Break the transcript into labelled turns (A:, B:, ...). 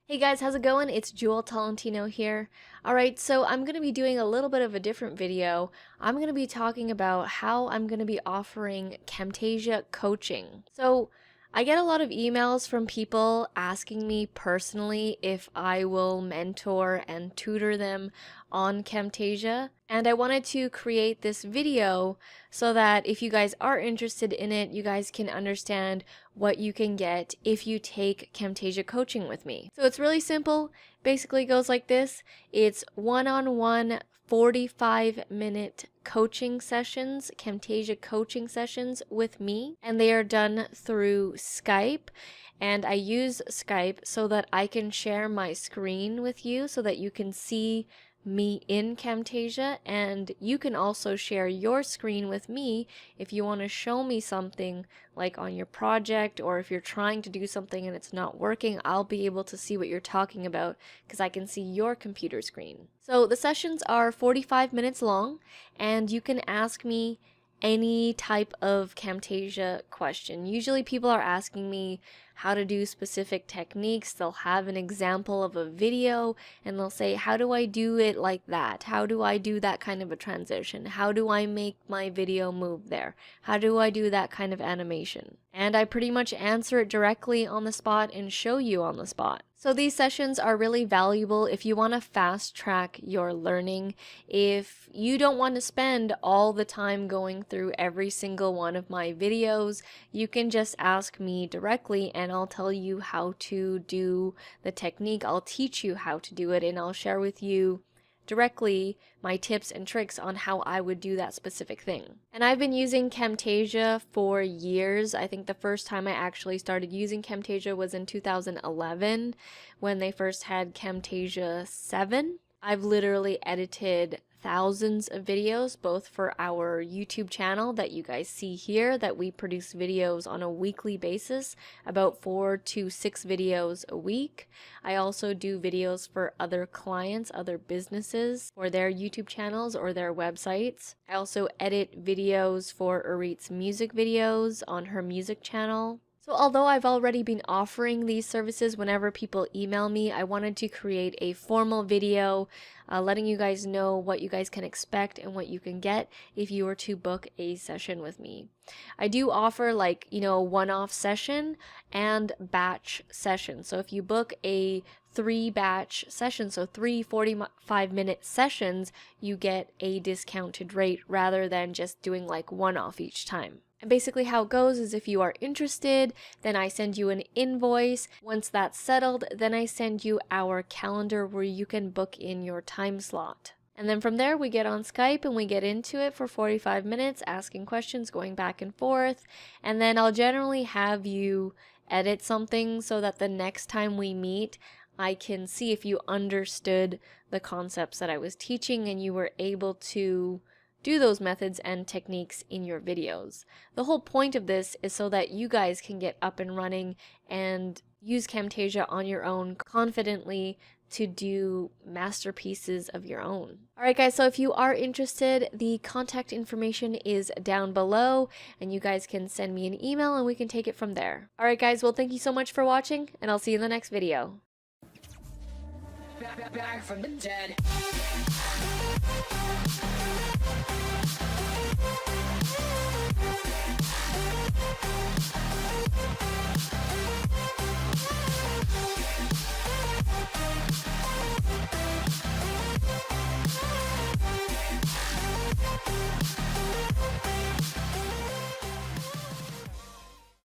A: Hey guys, how's it going? It's Jewel Tolentino here. Alright, so I'm going to be doing a little bit of a different video. I'm going to be talking about how I'm going to be offering Camtasia coaching. So I get a lot of emails from people asking me personally if I will mentor and tutor them on Camtasia. And I wanted to create this video so that if you guys are interested in it, you guys can understand what you can get if you take Camtasia coaching with me. So it's really simple. Basically goes like this. It's one-on-one 45-minute coaching sessions, Camtasia coaching sessions with me, and they are done through Skype. And I use Skype so that I can share my screen with you so that you can see me in Camtasia, and you can also share your screen with me if you want to show me something like on your project, or if you're trying to do something and it's not working, I'll be able to see what you're talking about because I can see your computer screen. So the sessions are 45 minutes long, and you can ask me any type of Camtasia question. Usually people are asking me how to do specific techniques. They'll have an example of a video and they'll say, how do I do it like that? How do I do that kind of a transition? How do I make my video move there? How do I do that kind of animation? And I pretty much answer it directly on the spot and show you on the spot. So these sessions are really valuable if you want to fast track your learning. If you don't want to spend all the time going through every single one of my videos, you can just ask me directly and I'll tell you how to do the technique. I'll teach you how to do it, and I'll share with you directly my tips and tricks on how I would do that specific thing. And I've been using Camtasia for years. I think the first time I actually started using Camtasia was in 2011 when they first had Camtasia 7. I've literally edited thousands of videos, both for our YouTube channel that you guys see here, that we produce videos on a weekly basis, about 4 to 6 videos a week. I also do videos for other clients, other businesses, for their YouTube channels or their websites. I also edit videos for Urit's music videos on her music channel. So although I've already been offering these services whenever people email me, I wanted to create a formal video letting you guys know what you guys can expect and what you can get if you were to book a session with me. I do offer one-off session and batch sessions. So if you book a 3-batch session, so 3 45-minute sessions, you get a discounted rate rather than just doing like one-off each time. And basically how it goes is if you are interested, then I send you an invoice. Once that's settled, then I send you our calendar where you can book in your time slot. And then from there, we get on Skype and we get into it for 45 minutes, asking questions, going back and forth. And then I'll generally have you edit something so that the next time we meet, I can see if you understood the concepts that I was teaching and you were able to do those methods and techniques in your videos. The whole point of this is so that you guys can get up and running and use Camtasia on your own confidently to do masterpieces of your own. Alright guys, so if you are interested, the contact information is down below and you guys can send me an email and we can take it from there. Alright guys, well thank you so much for watching and I'll see you in the next video. Back from the dead.